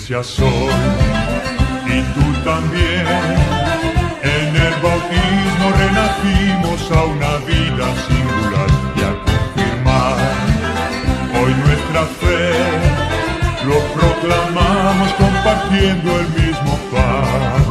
iglesia soy, y tú también. En el bautismo renacimos a una vida singular, y al confirmar hoy nuestra fe, lo proclamamos compartiendo el mismo pan.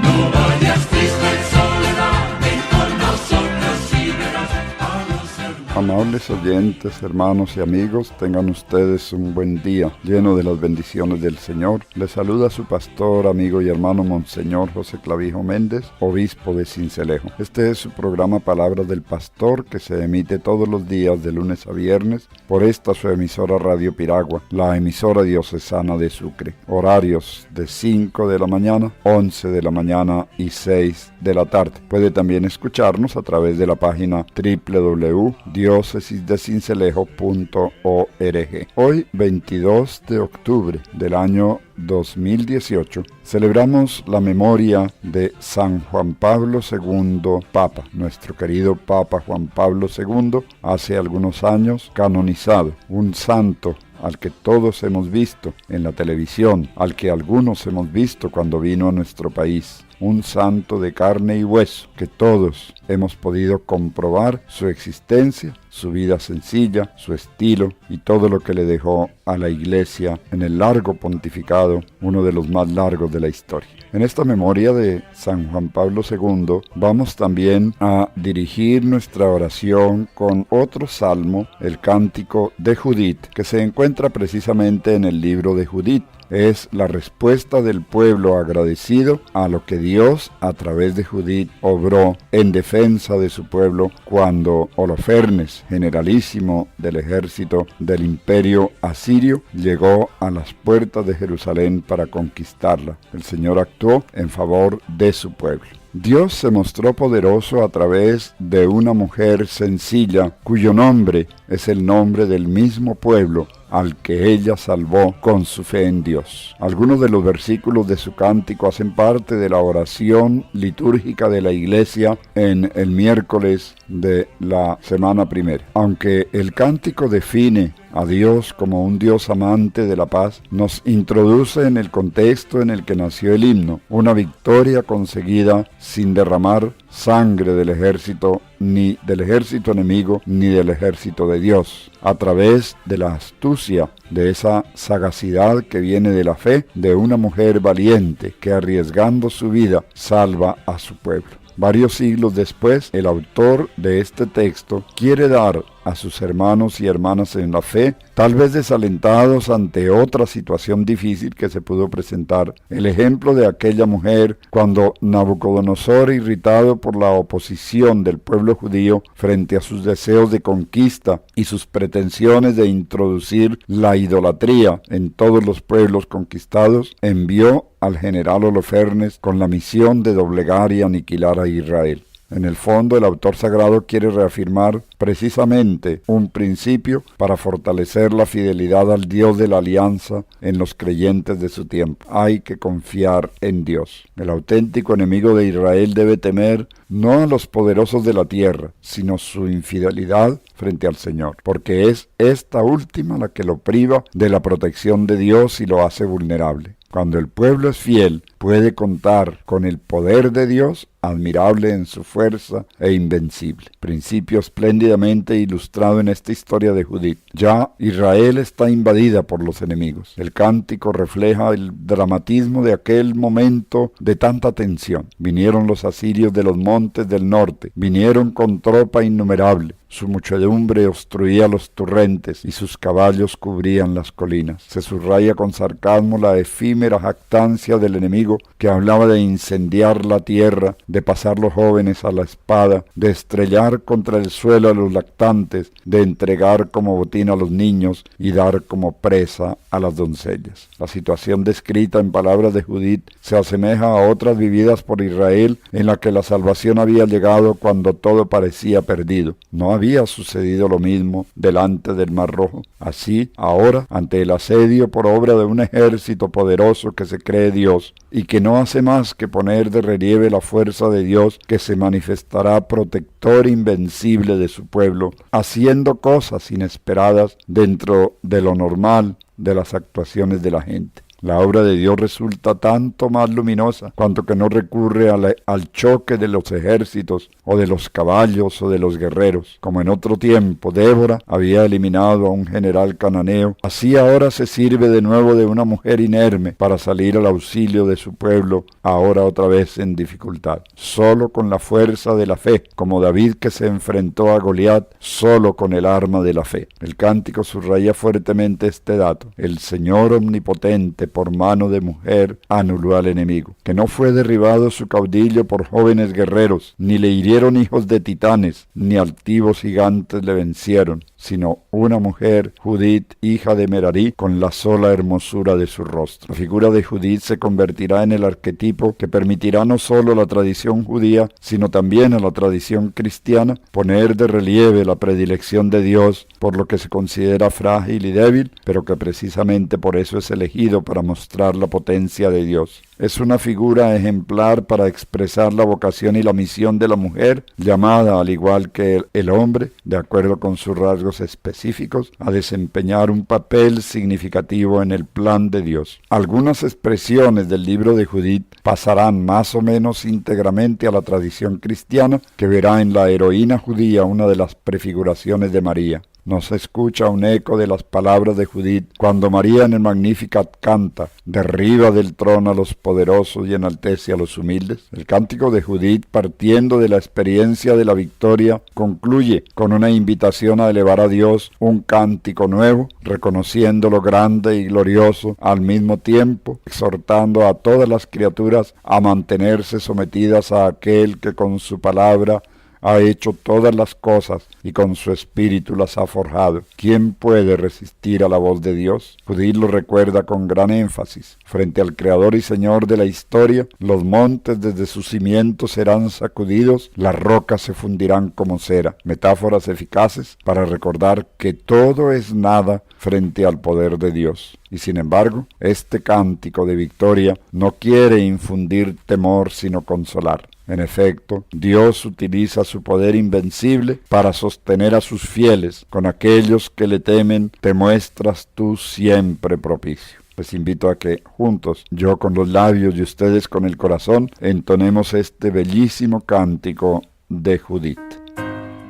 No vayas triste en soledad, ven con nosotros y verás a los hermanos. Amables oyentes, hermanos y amigos, tengan ustedes un buen día, lleno de las bendiciones del Señor. Les saluda su pastor, amigo y hermano Monseñor José Clavijo Méndez, obispo de Sincelejo. Este es su programa Palabras del Pastor, que se emite todos los días de lunes a viernes por esta su emisora Radio Piragua, la emisora diocesana de Sucre. Horarios de 5 de la mañana, 11 de la mañana y 6 de la tarde. Puede también escucharnos a través de la página www.diocesisdecincelejo.org. Hoy, 22 de octubre del año 2018, celebramos la memoria de San Juan Pablo II, Papa. Nuestro querido Papa Juan Pablo II, hace algunos años canonizado, un santo al que todos hemos visto en la televisión, al que algunos hemos visto cuando vino a nuestro país. Un santo de carne y hueso, que todos hemos podido comprobar su existencia, su vida sencilla, su estilo y todo lo que le dejó a la Iglesia en el largo pontificado, uno de los más largos de la historia. En esta memoria de San Juan Pablo II vamos también a dirigir nuestra oración con otro salmo, el Cántico de Judith, que se encuentra precisamente en el libro de Judith. Es la respuesta del pueblo agradecido a lo que Dios a través de Judith obró en defensa de su pueblo cuando Holofernes, generalísimo del ejército del imperio asirio, llegó a las puertas de Jerusalén para conquistarla. El Señor actuó en favor de su pueblo. Dios se mostró poderoso a través de una mujer sencilla, cuyo nombre es el nombre del mismo pueblo al que ella salvó con su fe en Dios. Algunos de los versículos de su cántico hacen parte de la oración litúrgica de la Iglesia en el miércoles de la semana primera. Aunque el cántico define a Dios como un Dios amante de la paz, nos introduce en el contexto en el que nació el himno, una victoria conseguida sin derramar sangre del ejército, ni del ejército enemigo, ni del ejército de Dios, a través de la astucia, de esa sagacidad que viene de la fe de una mujer valiente que, arriesgando su vida, salva a su pueblo. Varios siglos después, el autor de este texto quiere dar a sus hermanos y hermanas en la fe, tal vez desalentados ante otra situación difícil que se pudo presentar, el ejemplo de aquella mujer cuando Nabucodonosor, irritado por la oposición del pueblo judío frente a sus deseos de conquista y sus pretensiones de introducir la idolatría en todos los pueblos conquistados, envió al general Holofernes con la misión de doblegar y aniquilar a Israel. En el fondo, el autor sagrado quiere reafirmar precisamente un principio para fortalecer la fidelidad al Dios de la alianza en los creyentes de su tiempo. Hay que confiar en Dios. El auténtico enemigo de Israel debe temer no a los poderosos de la tierra, sino su infidelidad frente al Señor, porque es esta última la que lo priva de la protección de Dios y lo hace vulnerable. Cuando el pueblo es fiel, puede contar con el poder de Dios, admirable en su fuerza e invencible. Principio espléndidamente ilustrado en esta historia de Judith. Ya Israel está invadida por los enemigos. El cántico refleja el dramatismo de aquel momento de tanta tensión. Vinieron los asirios de los montes del norte, vinieron con tropa innumerable. Su muchedumbre obstruía los torrentes y sus caballos cubrían las colinas. Se subraya con sarcasmo la efímera jactancia del enemigo que hablaba de incendiar la tierra, de pasar los jóvenes a la espada, de estrellar contra el suelo a los lactantes, de entregar como botín a los niños y dar como presa a las doncellas. La situación descrita en palabras de Judith se asemeja a otras vividas por Israel en la que la salvación había llegado cuando todo parecía perdido. No había sucedido lo mismo delante del Mar Rojo. Así, ahora, ante el asedio por obra de un ejército poderoso que se cree Dios y que no hace más que poner de relieve la fuerza de Dios que se manifestará protector invencible de su pueblo, haciendo cosas inesperadas dentro de lo normal de las actuaciones de la gente. La obra de Dios resulta tanto más luminosa cuanto que no recurre al choque de los ejércitos o de los caballos o de los guerreros. Como en otro tiempo Débora había eliminado a un general cananeo, así ahora se sirve de nuevo de una mujer inerme para salir al auxilio de su pueblo, ahora otra vez en dificultad. Solo con la fuerza de la fe, como David que se enfrentó a Goliat, solo con el arma de la fe. El cántico subraya fuertemente este dato: el Señor omnipotente, por mano de mujer, anuló al enemigo. Que no fue derribado su caudillo por jóvenes guerreros, ni le hirieron hijos de titanes, ni altivos gigantes le vencieron, sino una mujer, Judith, hija de Merarí, con la sola hermosura de su rostro. La figura de Judith se convertirá en el arquetipo que permitirá no solo a la tradición judía, sino también a la tradición cristiana, poner de relieve la predilección de Dios por lo que se considera frágil y débil, pero que precisamente por eso es elegido para mostrar la potencia de Dios. Es una figura ejemplar para expresar la vocación y la misión de la mujer, llamada, al igual que el hombre, de acuerdo con sus rasgos específicos, a desempeñar un papel significativo en el plan de Dios. Algunas expresiones del libro de Judith pasarán más o menos íntegramente a la tradición cristiana, que verá en la heroína judía una de las prefiguraciones de María. Nos escucha un eco de las palabras de Judith cuando María en el Magnificat canta: derriba del trono a los poderosos y enaltece a los humildes. El cántico de Judith, partiendo de la experiencia de la victoria, concluye con una invitación a elevar a Dios un cántico nuevo, reconociendo lo grande y glorioso al mismo tiempo, exhortando a todas las criaturas a mantenerse sometidas a aquel que con su palabra ha hecho todas las cosas y con su espíritu las ha forjado. ¿Quién puede resistir a la voz de Dios? Judith lo recuerda con gran énfasis. Frente al Creador y Señor de la historia, los montes desde sus cimientos serán sacudidos, las rocas se fundirán como cera. Metáforas eficaces para recordar que todo es nada frente al poder de Dios. Y sin embargo, este cántico de victoria no quiere infundir temor, sino consolar. En efecto, Dios utiliza su poder invencible para sostener a sus fieles. Con aquellos que le temen, te muestras tú siempre propicio. Les invito a que juntos, yo con los labios y ustedes con el corazón, entonemos este bellísimo cántico de Judith.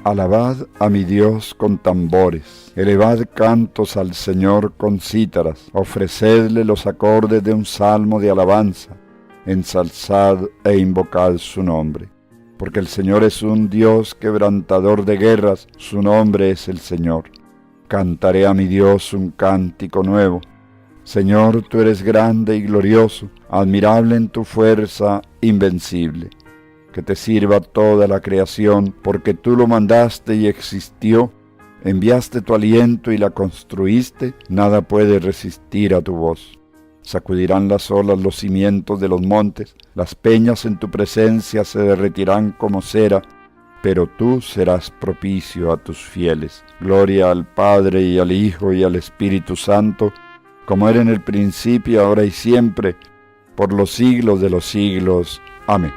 Alabad a mi Dios con tambores, elevad cantos al Señor con cítaras, ofrecedle los acordes de un salmo de alabanza, ensalzad e invocad su nombre. Porque el Señor es un Dios quebrantador de guerras, su nombre es el Señor. Cantaré a mi Dios un cántico nuevo. Señor, tú eres grande y glorioso, admirable en tu fuerza, invencible. Que te sirva toda la creación, porque tú lo mandaste y existió, enviaste tu aliento y la construiste, nada puede resistir a tu voz. Sacudirán las olas los cimientos de los montes, las peñas en tu presencia se derretirán como cera, pero tú serás propicio a tus fieles. Gloria al Padre y al Hijo y al Espíritu Santo, como era en el principio, ahora y siempre, por los siglos de los siglos. Amén.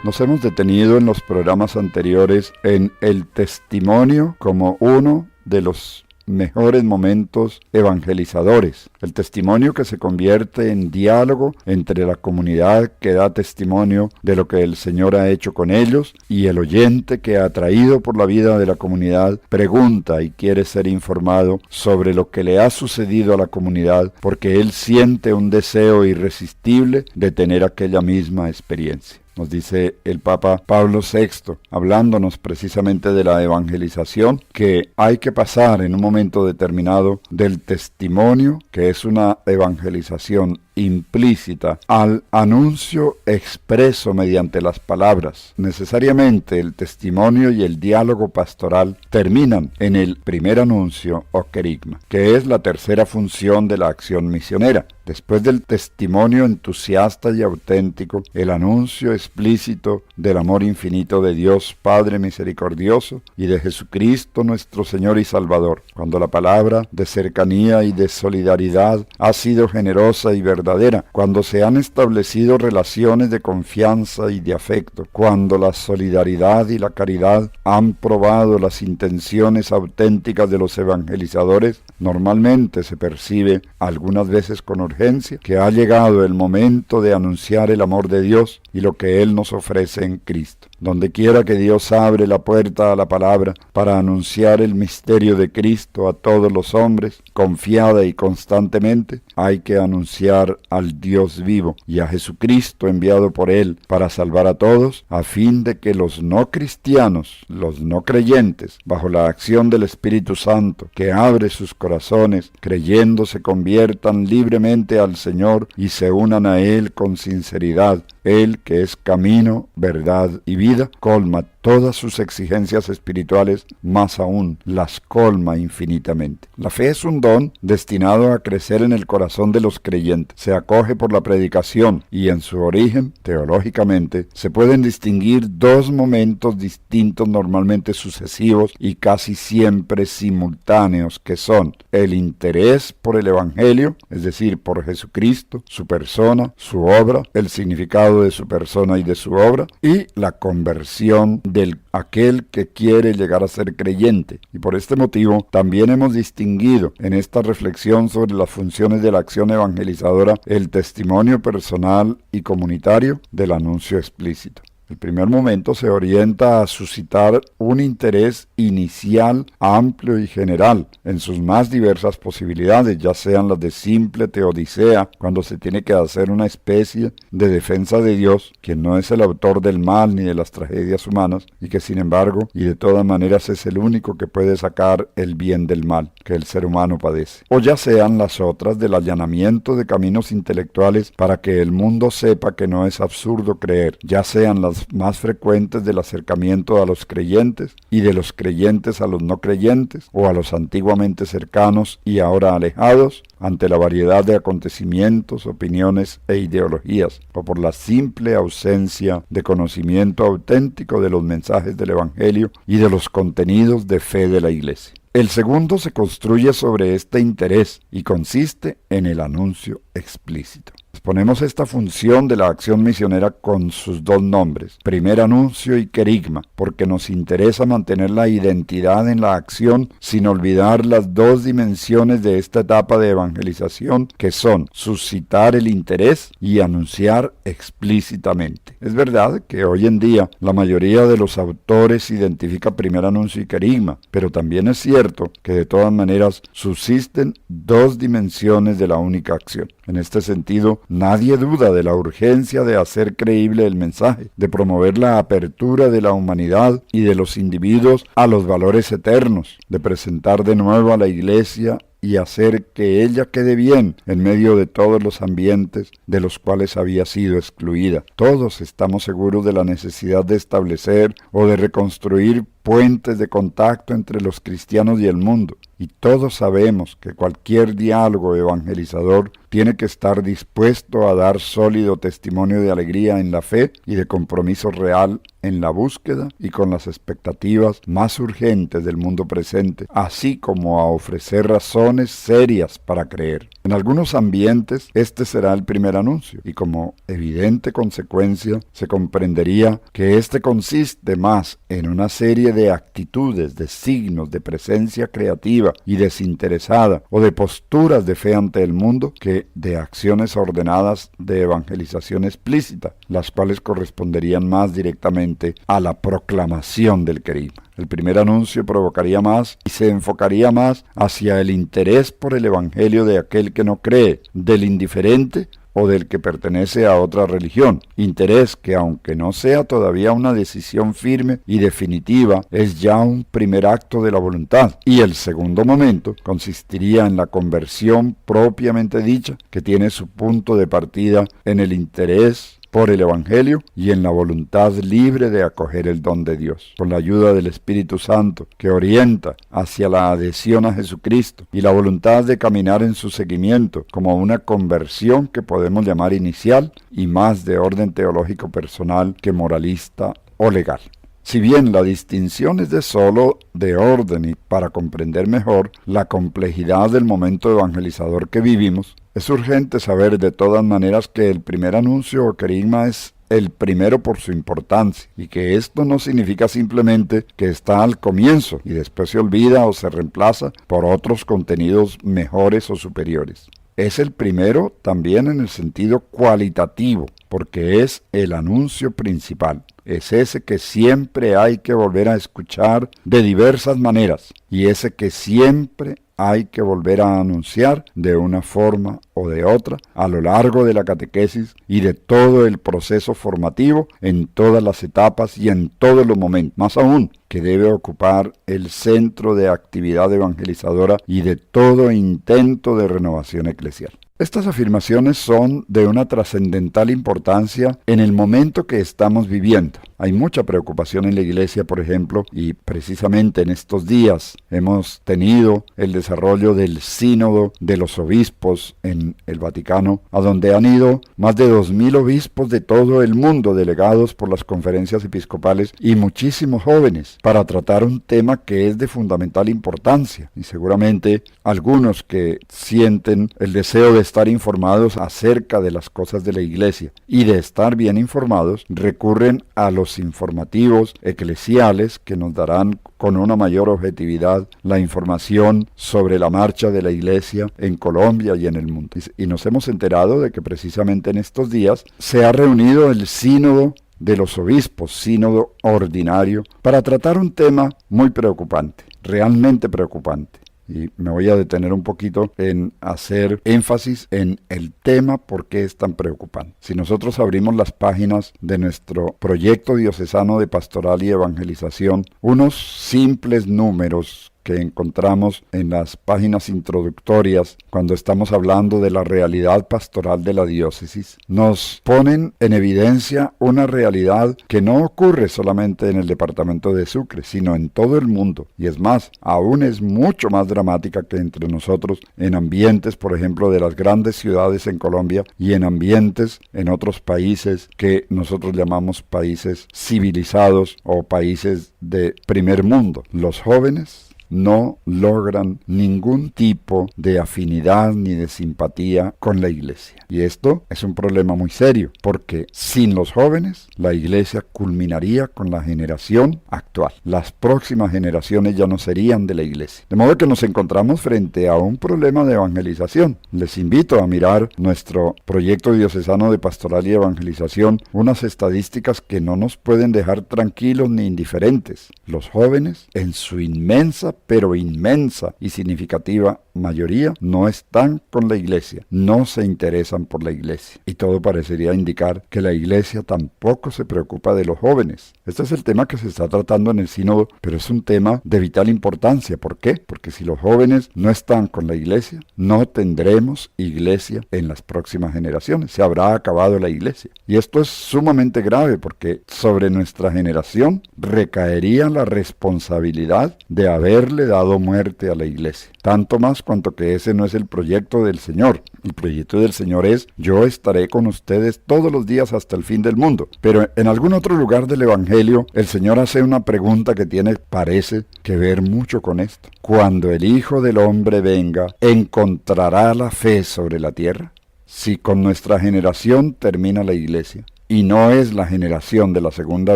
Nos hemos detenido en los programas anteriores en el testimonio como uno de los mejores momentos evangelizadores. El testimonio que se convierte en diálogo entre la comunidad que da testimonio de lo que el Señor ha hecho con ellos y el oyente que, atraído por la vida de la comunidad, pregunta y quiere ser informado sobre lo que le ha sucedido a la comunidad porque él siente un deseo irresistible de tener aquella misma experiencia. Nos dice el Papa Pablo VI, hablándonos precisamente de la evangelización, que hay que pasar en un momento determinado del testimonio, que es una evangelización implícita al anuncio expreso mediante las palabras. Necesariamente el testimonio y el diálogo pastoral terminan en el primer anuncio o querigma, que es la tercera función de la acción misionera. Después del testimonio entusiasta y auténtico, el anuncio explícito del amor infinito de Dios Padre misericordioso y de Jesucristo nuestro Señor y Salvador. Cuando la palabra de cercanía y de solidaridad ha sido generosa y verdadera, cuando se han establecido relaciones de confianza y de afecto, cuando la solidaridad y la caridad han probado las intenciones auténticas de los evangelizadores, normalmente se percibe, algunas veces con urgencia, que ha llegado el momento de anunciar el amor de Dios y lo que Él nos ofrece en Cristo. Donde quiera que Dios abre la puerta a la palabra para anunciar el misterio de Cristo a todos los hombres, confiada y constantemente, hay que anunciar al Dios vivo y a Jesucristo enviado por Él para salvar a todos, a fin de que los no cristianos, los no creyentes, bajo la acción del Espíritu Santo, que abre sus corazones, creyendo se conviertan libremente al Señor y se unan a Él con sinceridad. Él, que es camino, verdad y vida, colma todas sus exigencias espirituales, más aún las colma infinitamente. La fe es un don destinado a crecer en el corazón de los creyentes. Se acoge por la predicación y en su origen, teológicamente, se pueden distinguir dos momentos distintos normalmente sucesivos y casi siempre simultáneos, que son el interés por el Evangelio, es decir, por Jesucristo, su persona, su obra, el significado de su persona y de su obra, y la conversión del aquel que quiere llegar a ser creyente. Y por este motivo también hemos distinguido en esta reflexión sobre las funciones de la acción evangelizadora el testimonio personal y comunitario del anuncio explícito. El primer momento se orienta a suscitar un interés inicial, amplio y general en sus más diversas posibilidades, ya sean las de simple teodicea, cuando se tiene que hacer una especie de defensa de Dios, quien no es el autor del mal ni de las tragedias humanas, y que sin embargo, y de todas maneras es el único que puede sacar el bien del mal que el ser humano padece. O ya sean las otras del allanamiento de caminos intelectuales para que el mundo sepa que no es absurdo creer, ya sean las más frecuentes del acercamiento a los creyentes y de los creyentes a los no creyentes, o a los antiguamente cercanos y ahora alejados, ante la variedad de acontecimientos, opiniones e ideologías, o por la simple ausencia de conocimiento auténtico de los mensajes del Evangelio y de los contenidos de fe de la Iglesia. El segundo se construye sobre este interés y consiste en el anuncio explícito. Ponemos esta función de la acción misionera con sus dos nombres, primer anuncio y querigma, porque nos interesa mantener la identidad en la acción sin olvidar las dos dimensiones de esta etapa de evangelización, que son suscitar el interés y anunciar explícitamente. Es verdad que hoy en día la mayoría de los autores identifica primer anuncio y querigma, pero también es cierto que de todas maneras subsisten dos dimensiones de la única acción. En este sentido, nadie duda de la urgencia de hacer creíble el mensaje, de promover la apertura de la humanidad y de los individuos a los valores eternos, de presentar de nuevo a la Iglesia y hacer que ella quede bien en medio de todos los ambientes de los cuales había sido excluida. Todos estamos seguros de la necesidad de establecer o de reconstruir puentes de contacto entre los cristianos y el mundo. Y todos sabemos que cualquier diálogo evangelizador tiene que estar dispuesto a dar sólido testimonio de alegría en la fe y de compromiso real en la búsqueda y con las expectativas más urgentes del mundo presente, así como a ofrecer razones serias para creer. En algunos ambientes este será el primer anuncio, y como evidente consecuencia se comprendería que este consiste más en una serie de actitudes, de signos, de presencia creativa y desinteresada, o de posturas de fe ante el mundo, que de acciones ordenadas de evangelización explícita, las cuales corresponderían más directamente a la proclamación del querigma. El primer anuncio provocaría más y se enfocaría más hacia el interés por el Evangelio de aquel que no cree, del indiferente o del que pertenece a otra religión. Interés que, aunque no sea todavía una decisión firme y definitiva, es ya un primer acto de la voluntad. Y el segundo momento consistiría en la conversión propiamente dicha, que tiene su punto de partida en el interés por el Evangelio y en la voluntad libre de acoger el don de Dios, con la ayuda del Espíritu Santo que orienta hacia la adhesión a Jesucristo y la voluntad de caminar en su seguimiento, como una conversión que podemos llamar inicial y más de orden teológico personal que moralista o legal. Si bien la distinción es de solo de orden y para comprender mejor la complejidad del momento evangelizador que vivimos, es urgente saber de todas maneras que el primer anuncio o querigma es el primero por su importancia, y que esto no significa simplemente que está al comienzo y después se olvida o se reemplaza por otros contenidos mejores o superiores. Es el primero también en el sentido cualitativo, porque es el anuncio principal. Es ese que siempre hay que volver a escuchar de diversas maneras, y ese que siempre hay que volver a anunciar de una forma o de otra a lo largo de la catequesis y de todo el proceso formativo en todas las etapas y en todos los momentos. Más aún, que debe ocupar el centro de actividad evangelizadora y de todo intento de renovación eclesial. Estas afirmaciones son de una trascendental importancia en el momento que estamos viviendo. Hay mucha preocupación en la Iglesia, por ejemplo, y precisamente en estos días hemos tenido el desarrollo del sínodo de los obispos en el Vaticano, a donde han ido más de 2.000 obispos de todo el mundo, delegados por las conferencias episcopales, y muchísimos jóvenes, para tratar un tema que es de fundamental importancia. Y seguramente algunos que sienten el deseo de estar informados acerca de las cosas de la Iglesia y de estar bien informados, recurren a los informativos eclesiales que nos darán con una mayor objetividad la información sobre la marcha de la Iglesia en Colombia y en el mundo. Y nos hemos enterado de que precisamente en estos días se ha reunido el sínodo de los obispos, sínodo ordinario, para tratar un tema muy preocupante, realmente preocupante. Y me voy a detener un poquito en hacer énfasis en el tema por qué es tan preocupante. Si nosotros abrimos las páginas de nuestro proyecto diocesano de pastoral y evangelización, unos simples números que encontramos en las páginas introductorias cuando estamos hablando de la realidad pastoral de la diócesis, nos ponen en evidencia una realidad que no ocurre solamente en el departamento de Sucre, sino en todo el mundo. Y es más, aún es mucho más dramática que entre nosotros en ambientes, por ejemplo, de las grandes ciudades en Colombia y en ambientes en otros países que nosotros llamamos países civilizados o países de primer mundo. Los jóvenes no logran ningún tipo de afinidad ni de simpatía con la Iglesia. Y esto es un problema muy serio, porque sin los jóvenes, la Iglesia culminaría con la generación actual. Las próximas generaciones ya no serían de la Iglesia. De modo que nos encontramos frente a un problema de evangelización. Les invito a mirar nuestro proyecto diocesano de pastoral y evangelización, unas estadísticas que no nos pueden dejar tranquilos ni indiferentes. Los jóvenes, en su inmensa pero inmensa y significativa mayoría, no están con la Iglesia, no se interesan por la Iglesia. Y todo parecería indicar que la Iglesia tampoco se preocupa de los jóvenes. Este es el tema que se está tratando en el sínodo, pero es un tema de vital importancia. ¿Por qué? Porque si los jóvenes no están con la Iglesia, no tendremos Iglesia en las próximas generaciones. Se habrá acabado la Iglesia. Y esto es sumamente grave porque sobre nuestra generación recaería la responsabilidad de haberle dado muerte a la Iglesia. Tanto más cuanto que ese no es el proyecto del Señor. El proyecto del Señor es: yo estaré con ustedes todos los días hasta el fin del mundo. Pero en algún otro lugar del Evangelio, el Señor hace una pregunta que parece que ver mucho con esto. Cuando el Hijo del Hombre venga, ¿encontrará la fe sobre la tierra? Si con nuestra generación termina la Iglesia, y no es la generación de la segunda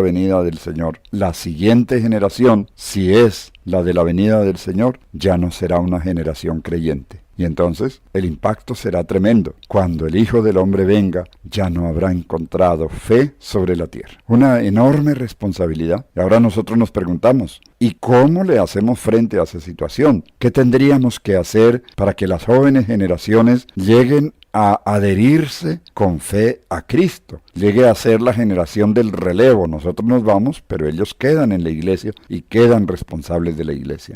venida del Señor, la siguiente generación, si es la de la venida del Señor, ya no será una generación creyente. Y entonces el impacto será tremendo. Cuando el Hijo del Hombre venga, ya no habrá encontrado fe sobre la tierra. Una enorme responsabilidad. Y ahora nosotros nos preguntamos, ¿y cómo le hacemos frente a esa situación? ¿Qué tendríamos que hacer para que las jóvenes generaciones lleguen a adherirse con fe a Cristo, llegue a ser la generación del relevo. Nosotros nos vamos, pero ellos quedan en la iglesia y quedan responsables de la iglesia.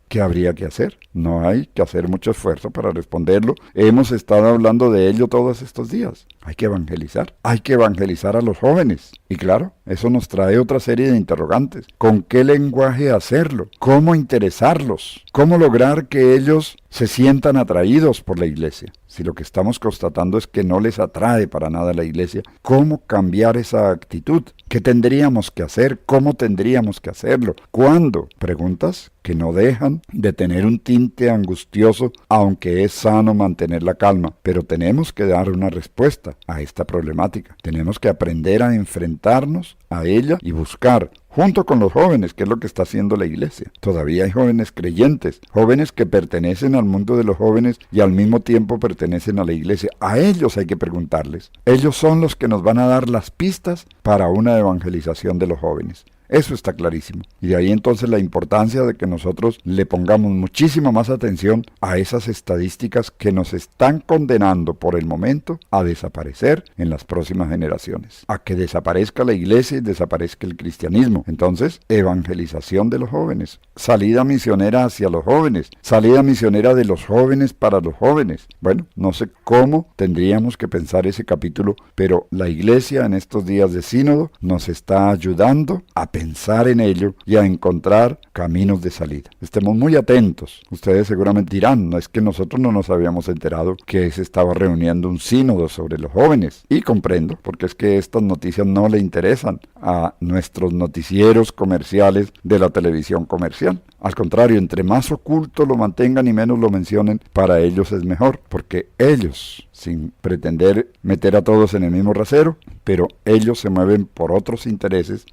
¿Qué habría que hacer? No hay que hacer mucho esfuerzo para responderlo. Hemos estado hablando de ello todos estos días. Hay que evangelizar. Hay que evangelizar a los jóvenes. Y claro, eso nos trae otra serie de interrogantes. ¿Con qué lenguaje hacerlo? ¿Cómo interesarlos? ¿Cómo lograr que ellos se sientan atraídos por la iglesia? Si lo que estamos constatando es que no les atrae para nada la iglesia, ¿cómo cambiar esa actitud? ¿Qué tendríamos que hacer? ¿Cómo tendríamos que hacerlo? ¿Cuándo? Preguntas que no dejan de tener un tinte angustioso, aunque es sano mantener la calma. Pero tenemos que dar una respuesta a esta problemática. Tenemos que aprender a enfrentarnos a ella y buscar, junto con los jóvenes, que es lo que está haciendo la iglesia. Todavía hay jóvenes creyentes, jóvenes que pertenecen al mundo de los jóvenes y al mismo tiempo pertenecen a la iglesia. A ellos hay que preguntarles. Ellos son los que nos van a dar las pistas para una evangelización de los jóvenes. Eso está clarísimo. Y de ahí entonces la importancia de que nosotros le pongamos muchísima más atención a esas estadísticas que nos están condenando por el momento a desaparecer en las próximas generaciones. A que desaparezca la iglesia y desaparezca el cristianismo. Entonces, evangelización de los jóvenes. Salida misionera hacia los jóvenes. Salida misionera de los jóvenes para los jóvenes. Bueno, no sé cómo tendríamos que pensar ese capítulo, pero la iglesia en estos días de sínodo nos está ayudando a pensar en ello y a encontrar caminos de salida. Estemos muy atentos. Ustedes seguramente dirán, no es que nosotros no nos habíamos enterado que se estaba reuniendo un sínodo sobre los jóvenes. Y comprendo, porque es que estas noticias no le interesan a nuestros noticieros comerciales de la televisión comercial. Al contrario, entre más oculto lo mantengan y menos lo mencionen, para ellos es mejor, porque ellos, sin pretender meter a todos en el mismo rasero, pero ellos se mueven por otros intereses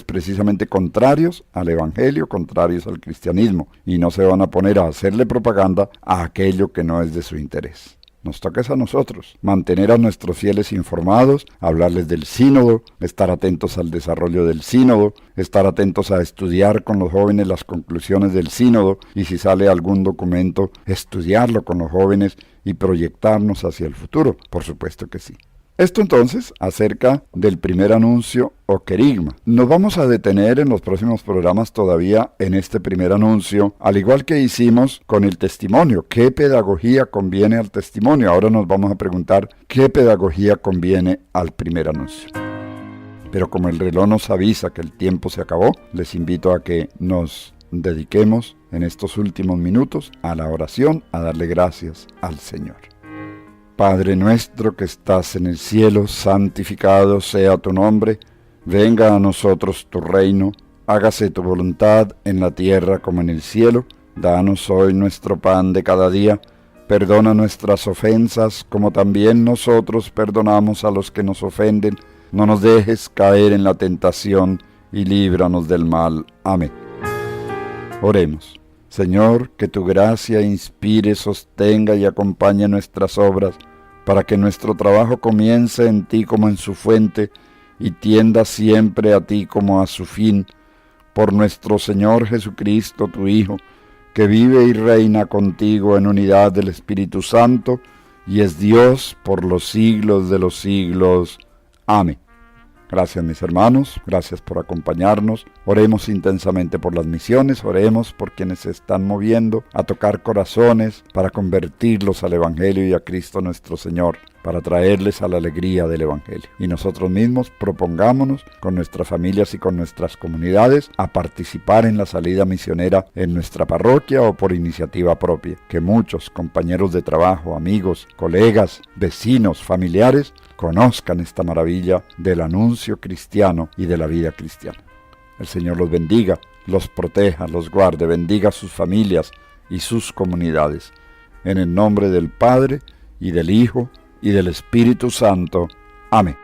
precisamente contrarios al evangelio, contrarios al cristianismo, y no se van a poner a hacerle propaganda a aquello que no es de su interés. Nos toca es a nosotros, mantener a nuestros fieles informados, hablarles del sínodo, estar atentos al desarrollo del sínodo, estar atentos a estudiar con los jóvenes las conclusiones del sínodo y si sale algún documento, estudiarlo con los jóvenes y proyectarnos hacia el futuro. Por supuesto que sí. Esto entonces acerca del primer anuncio o querigma. Nos vamos a detener en los próximos programas todavía en este primer anuncio, al igual que hicimos con el testimonio. ¿Qué pedagogía conviene al testimonio? Ahora nos vamos a preguntar qué pedagogía conviene al primer anuncio. Pero como el reloj nos avisa que el tiempo se acabó, les invito a que nos dediquemos en estos últimos minutos a la oración, a darle gracias al Señor. Padre nuestro que estás en el cielo, santificado sea tu nombre, venga a nosotros tu reino, hágase tu voluntad en la tierra como en el cielo. Danos hoy nuestro pan de cada día, perdona nuestras ofensas como también nosotros perdonamos a los que nos ofenden. No nos dejes caer en la tentación y líbranos del mal. Amén. Oremos. Señor, que tu gracia inspire, sostenga y acompañe nuestras obras, para que nuestro trabajo comience en ti como en su fuente, y tienda siempre a ti como a su fin. Por nuestro Señor Jesucristo, tu Hijo, que vive y reina contigo en unidad del Espíritu Santo, y es Dios por los siglos de los siglos. Amén. Gracias mis hermanos, gracias por acompañarnos. Oremos intensamente por las misiones, oremos por quienes se están moviendo a tocar corazones para convertirlos al Evangelio y a Cristo nuestro Señor, para traerles a la alegría del Evangelio. Y nosotros mismos propongámonos con nuestras familias y con nuestras comunidades a participar en la salida misionera en nuestra parroquia o por iniciativa propia. Que muchos compañeros de trabajo, amigos, colegas, vecinos, familiares conozcan esta maravilla del anuncio cristiano y de la vida cristiana. El Señor los bendiga, los proteja, los guarde, bendiga a sus familias y sus comunidades. En el nombre del Padre, y del Hijo, y del Espíritu Santo. Amén.